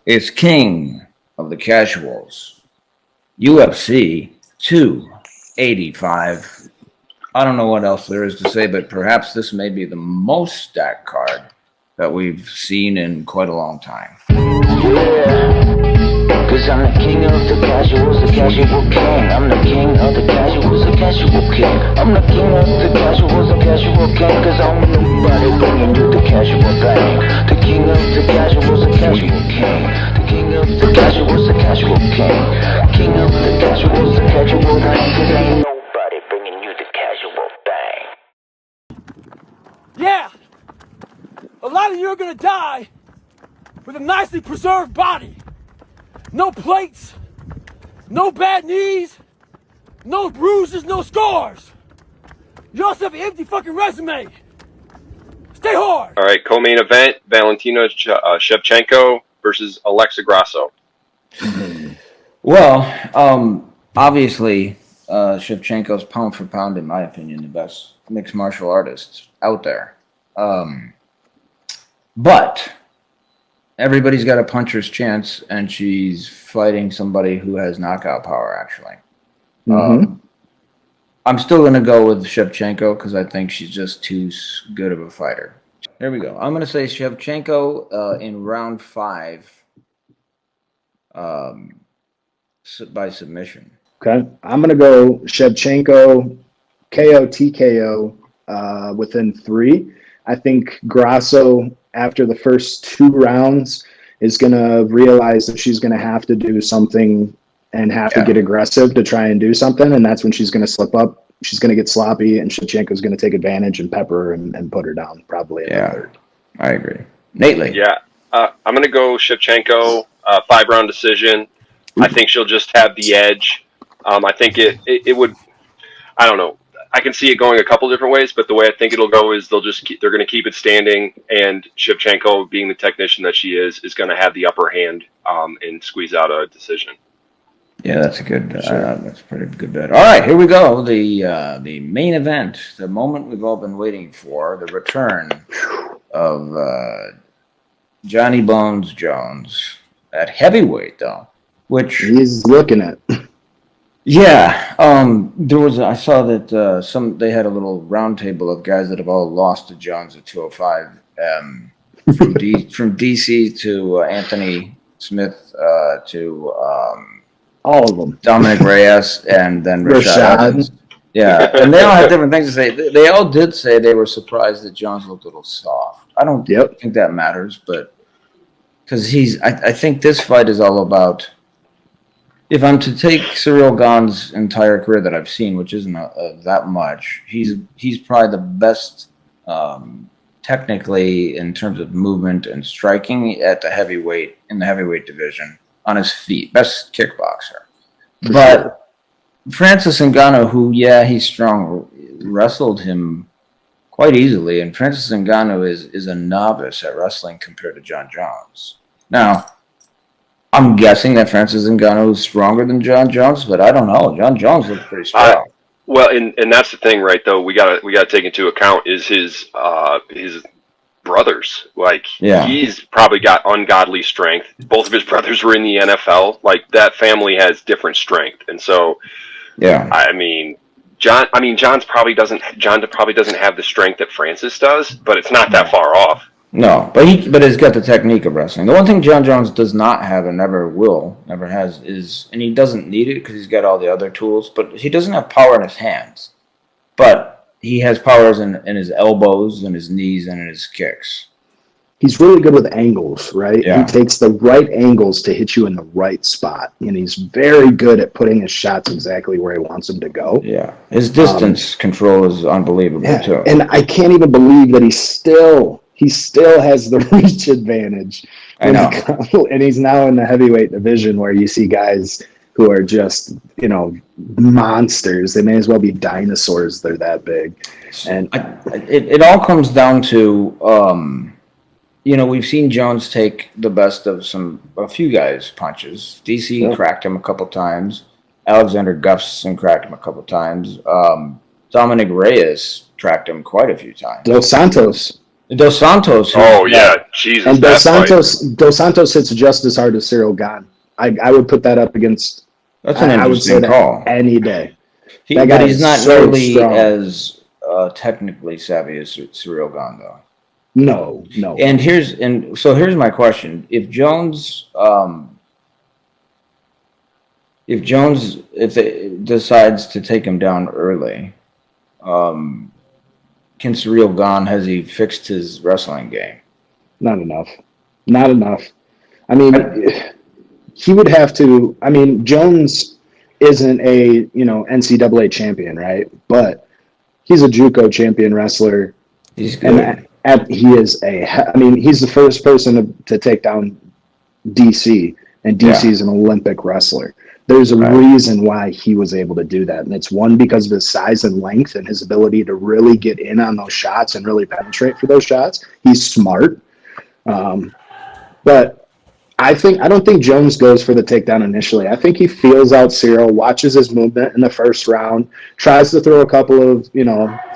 It's king of the casuals. UFC 285. I don't know what else there is to say, but perhaps this may be the most stacked card that we've seen in quite a long time. Cause I'm the king of the casuals, the casual king. I'm the king of the casuals, the casual king. I'm the king of the casuals, the casual king. Cause I'm nobody bringing you the casual thing. The king of the casuals, the casual king. The king of the casuals, the casual king. King of the casuals, the casual thing. Cause ain't nobody bringing you the casual thing. Yeah! A lot of you are gonna die with a nicely preserved body. No plates, no bad knees, no bruises, no scars. You also have an empty fucking resume. Stay hard. All right, co-main event: Valentina Shevchenko versus Alexa Grasso. Well, obviously, Shevchenko's pound for pound, in my opinion, the best mixed martial artist out there. But everybody's got a puncher's chance, and she's fighting somebody who has knockout power, actually. I'm still going to go with Shevchenko because I think she's just too good of a fighter. Here we go. I'm going to say Shevchenko in round 5 by submission. Okay. I'm going to go Shevchenko, KO, TKO within 3. I think Grasso, after the first 2 rounds, is going to realize that she's going to have to do something and have to get aggressive to try and do something, and that's when she's going to slip up. She's going to get sloppy, and Shevchenko's going to take advantage and pepper her and put her down probably in the 3rd. I agree. Nately. Yeah, I'm going to go Shevchenko, 5-round decision. I think she'll just have the edge. I think it would, I don't know. I can see it going a couple different ways, but the way I think it'll go is they're going to keep it standing, and Shevchenko, being the technician that she is going to have the upper hand and squeeze out a decision. Yeah, that's a good. That's a pretty good bet. All right, here we go. The main event, the moment we've all been waiting for, the return of Johnny Bones Jones at heavyweight, though, which he's looking at. Yeah, there was. I saw that they had a little roundtable of guys that have all lost to Jones at 205, from DC to Anthony Smith to all of them, Dominic Reyes, and then Rashad. Yeah, and they all had different things to say. They all did say they were surprised that Jones looked a little soft. I don't think that matters, but because I think this fight is all about. If I'm to take Ciryl Gane's entire career that I've seen, which isn't that much, he's probably the best technically in terms of movement and striking at the heavyweight division on his feet, best kickboxer. But Francis Ngannou, who he's strong, wrestled him quite easily, and Francis Ngannou is a novice at wrestling compared to Jon Jones. Now, I'm guessing that Francis Ngannou is stronger than Jon Jones, but I don't know. Jon Jones looks pretty strong. Well, and that's the thing, right? Though we gotta take into account is his brothers. Like he's probably got ungodly strength. Both of his brothers were in the NFL. Like that family has different strength, and so I mean, Jon probably doesn't have the strength that Francis does, but it's not that far off. No, but he's got the technique of wrestling. The one thing Jon Jones does not have and never has is, and he doesn't need it because he's got all the other tools, but he doesn't have power in his hands. But he has powers in his elbows and his knees and in his kicks. He's really good with angles, right? Yeah. He takes the right angles to hit you in the right spot, and he's very good at putting his shots exactly where he wants them to go. Yeah, his distance control is unbelievable too. And I can't even believe that he still has the reach advantage. I know. And he's now in the heavyweight division where you see guys who are just, monsters. They may as well be dinosaurs. They're that big. And it all comes down to, we've seen Jones take the best of a few guys' punches. DC cracked him a couple times. Alexander Gustafsson cracked him a couple times. Dominic Reyes cracked him quite a few times. Dos Santos. Dos Santos. Oh yeah, Jesus. And that fight. Dos Santos hits just as hard as Cyril Gane. I would put that up against. That's an I would say interesting call. that any day. But guy he's is not so nearly strong. as technically savvy as Cyril Gane, though. No. And here's my question: if it decides to take him down early, can Cyril Gane, has he fixed his wrestling game? Not enough. I mean, he would have to. I mean, Jones isn't a NCAA champion, right? But he's a JUCO champion wrestler. He's good. And he's the first person to take down DC, and DC is an Olympic wrestler. There's a reason why he was able to do that, and it's one because of his size and length and his ability to really get in on those shots and really penetrate for those shots. He's smart, but I don't think Jones goes for the takedown initially. I think he feels out Cyril, watches his movement in the first round, tries to throw a couple of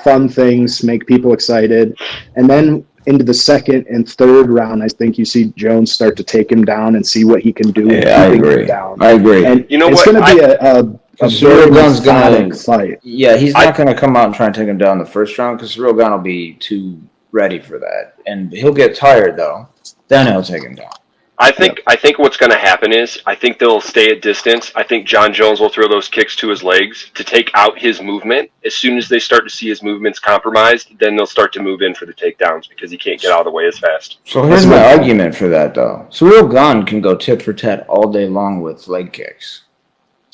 fun things, make people excited, and then into the second and third round, I think you see Jones start to take him down and see what he can do. Yeah, I agree. I agree. And You know it's what? going to be a Cyril very Gane's methodic fight. Yeah, he's not going to come out and try and take him down the first round because Cyril Gane will be too ready for that, and he'll get tired though. Then he'll take him down. I think what's going to happen is I think they'll stay at distance. I think John Jones will throw those kicks to his legs to take out his movement. As soon as they start to see his movements compromised, then they'll start to move in for the takedowns because he can't get out of the way as fast. So here's my argument for that, though. Cyril Gane can go tit for tat all day long with leg kicks.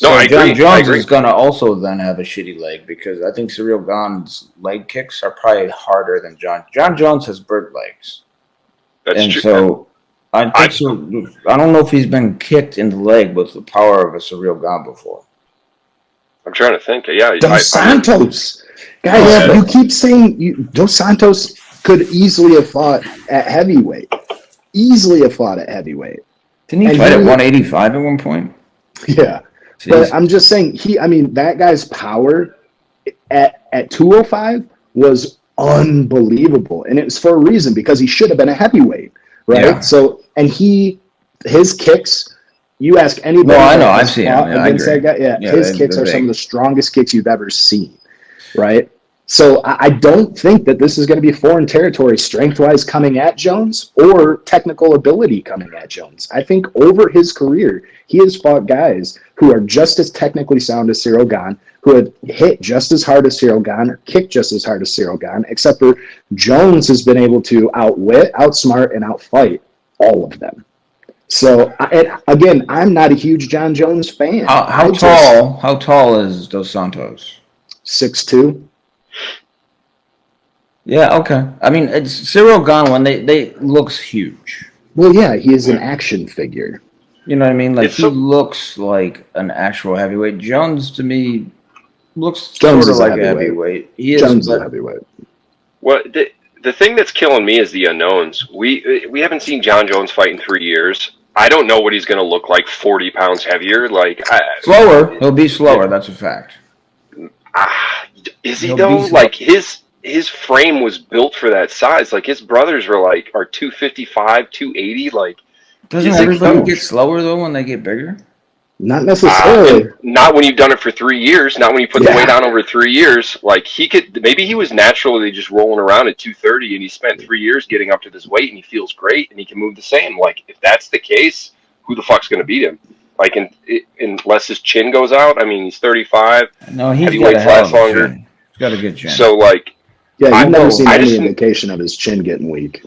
No, I agree. John Jones I agree. is going to also then have a shitty leg because I think Cyril Gane's leg kicks are probably harder than John. John Jones has bird legs. That's And true. so I don't know if he's been kicked in the leg with the power of a Cyril Gane before. I'm trying to think. Yeah, Dos Santos. Guys, you keep saying Dos Santos could easily have fought at heavyweight. Didn't Didn't he And fight he- at 185 at one point? Yeah. Jeez. But I'm just saying, that guy's power at 205 was unbelievable. And it's for a reason, because he should have been a heavyweight, right? Yeah. So, and his kicks, you ask anybody. No, I know, that I've has seen fought him. I against agree. that guy, Yeah, his kicks they're are some big. of the strongest kicks you've ever seen, right? So I don't think that this is going to be foreign territory strength-wise coming at Jones or technical ability coming at Jones. I think over his career, he has fought guys who are just as technically sound as Cyril Gane, who had hit just as hard as Cyril Gane, or kicked just as hard as Cyril Gane, except for Jones has been able to outwit, outsmart, and outfight all of them. So, again, I'm not a huge John Jones fan. How tall is Dos Santos? 6'2". Yeah, okay. I mean, it's Cyril Gane when they looks huge. Well, yeah, he is an action figure. You know what I mean? Like It's he so- looks like an actual heavyweight. Jones to me looks Jones sort of is a like a heavyweight. heavyweight. He is. Jones is a but heavyweight. Well, the thing that's killing me is the unknowns. We haven't seen John Jones fight in 3 years. I don't know what he's going to look like 40 pounds heavier. slower. He'll be slower. That's a fact. Is he He'll though? be slow. Like his frame was built for that size. Like his brothers are 255, 280. Like Doesn't Is it everybody close? get slower though when they get bigger? Not necessarily. not when you've done it for 3 years. Not when you put the Yeah. weight on over 3 years. Like maybe he was naturally just rolling around at 230, and he spent 3 years getting up to this weight, and he feels great, and he can move the same. Like if that's the case, who the fuck's going to beat him? Like unless his chin goes out. I mean, he's 35. No, he's got a Heavyweights hell last of a longer. chin. He's got a good chin. So like. Yeah, I you've never know. seen I any just- indication of his chin getting weak.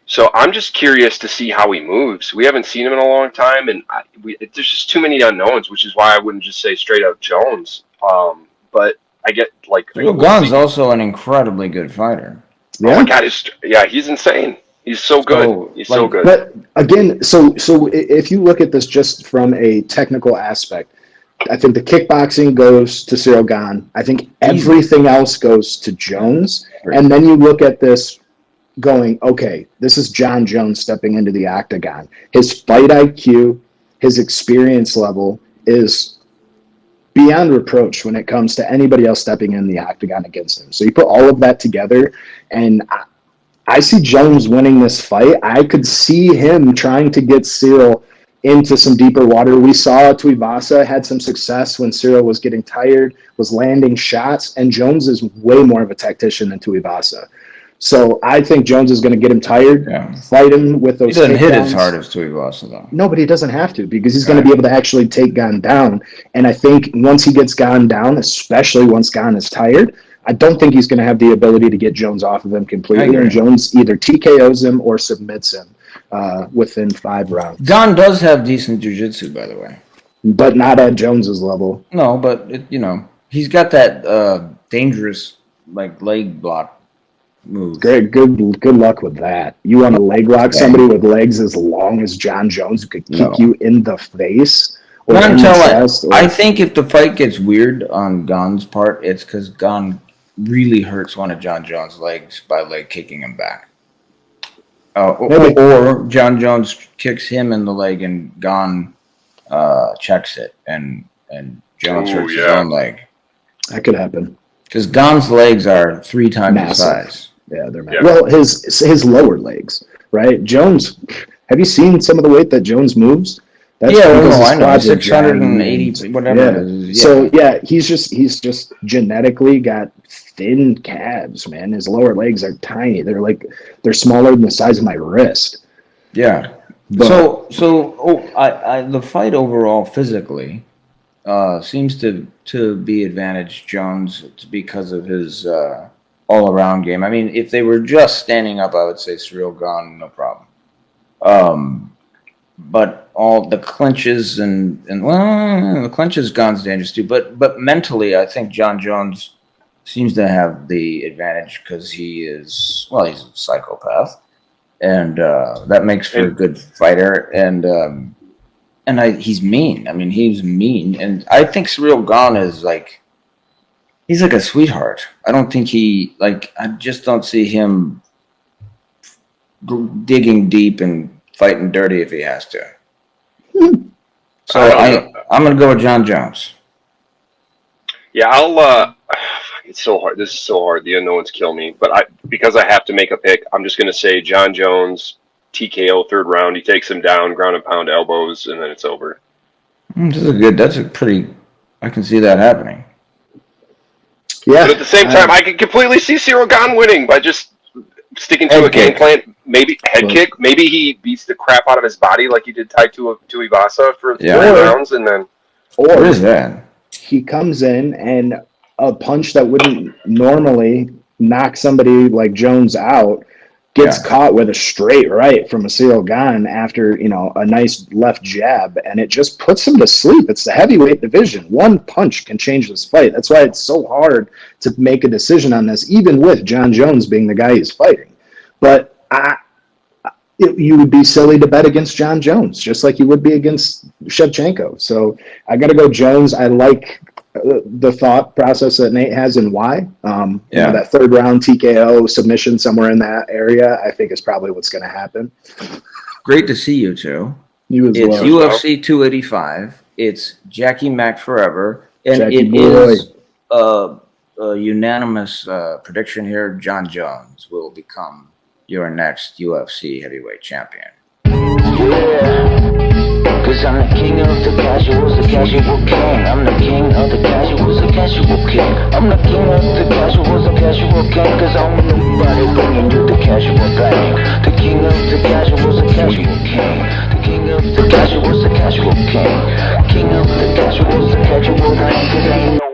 So I'm just curious to see how he moves. We haven't seen him in a long time, and there's just too many unknowns, which is why I wouldn't just say straight out Jones. But I get Cyril Gane's also an incredibly good fighter. oh my god, he's insane. He's so good. So, He's so like- good. But again, so if you look at this just from a technical aspect, I think the kickboxing goes to Cyril Gane. I think everything else goes to Jones. And then you look at this going, okay, this is John Jones stepping into the octagon. His fight IQ, his experience level is beyond reproach when it comes to anybody else stepping in the octagon against him. So you put all of that together, and I see Jones winning this fight. I could see him trying to get Cyril into some deeper water. We saw Tuivasa had some success when Cyril was getting tired, was landing shots, and Jones is way more of a tactician than Tuivasa. So I think Jones is going to get him tired, fight him with those He doesn't hit takedowns. as hard as Tuivasa, though. No, but he doesn't have to because he's going to be able to actually take Gon down. And I think once he gets Gon down, especially once Gon is tired, I don't think he's going to have the ability to get Jones off of him completely. And Jones either TKOs him or submits him within 5 rounds. Gon does have decent jiu-jitsu, by the way. But not at Jones's level. No, but, he's got that dangerous, leg block move. Great, good luck with that. You want to leg lock somebody with legs as long as John Jones who could kick you in the face? Or in the chest, or... I think if the fight gets weird on Gon's part, it's because Gon really hurts one of John Jones' legs by leg kicking him back. Or John Jones kicks him in the leg and Gon checks it and Jones hurts his own leg. That could happen. Because Gon's legs are 3 times the size. Yeah, they're massive. Well, his lower legs, right? Jones, have you seen some of the weight that Jones moves? That's I know. 680, whatever. Yeah. So he's just genetically got thin calves, man. His lower legs are tiny. They're smaller than the size of my wrist. Yeah. But, the fight overall physically seems to be advantage Jones because of his all-around game. I mean, if they were just standing up, I would say Cyril Gane, no problem. But all the clinches and the clinches, Gane's dangerous too. But mentally, I think John Jones seems to have the advantage because he's a psychopath, and that makes for a good fighter. And he's mean. I mean, he's mean, and I think Cyril Gane is he's like a sweetheart. I don't think I just don't see him digging deep and fighting dirty if he has to. So I'm going to go with John Jones. Yeah, it's so hard. This is so hard. The unknowns kill me. But because I have to make a pick, I'm just going to say John Jones, TKO 3rd round. He takes him down, ground and pound elbows, and then it's over. I can see that happening. Yeah. But at the same time, I can completely see Cyril Gane winning by just sticking to a game plan. Maybe head kick. Maybe he beats the crap out of his body like he did to Tuivasa for 3 rounds, and then. What is that? He comes in and a punch that wouldn't normally knock somebody like Jones out gets caught with a straight right from a Cyril Gane after a nice left jab, and it just puts him to sleep. It's the heavyweight division. One punch can change this fight. That's why it's so hard to make a decision on this, even with John Jones being the guy he's fighting. But you would be silly to bet against John Jones, just like you would be against Shevchenko. So I got to go Jones. I like the thought process that Nate has and why. That 3rd round TKO submission somewhere in that area, I think is probably what's going to happen. Great to see you two. You as it's well. UFC 285. It's Jackie Mac forever, and Jackie it boy. is a unanimous prediction here. John Jones will become your next UFC heavyweight champion. Cause I'm the king of the casuals, the casual king. I'm the king of the casuals, the casual king. I'm the king of the casuals, the casual king. Cause I'm nobody bringing you the casual thing. The king of the casuals, the casual king. The king of the casuals, the casual king. King of the casuals, the casual thing. Cause ain't no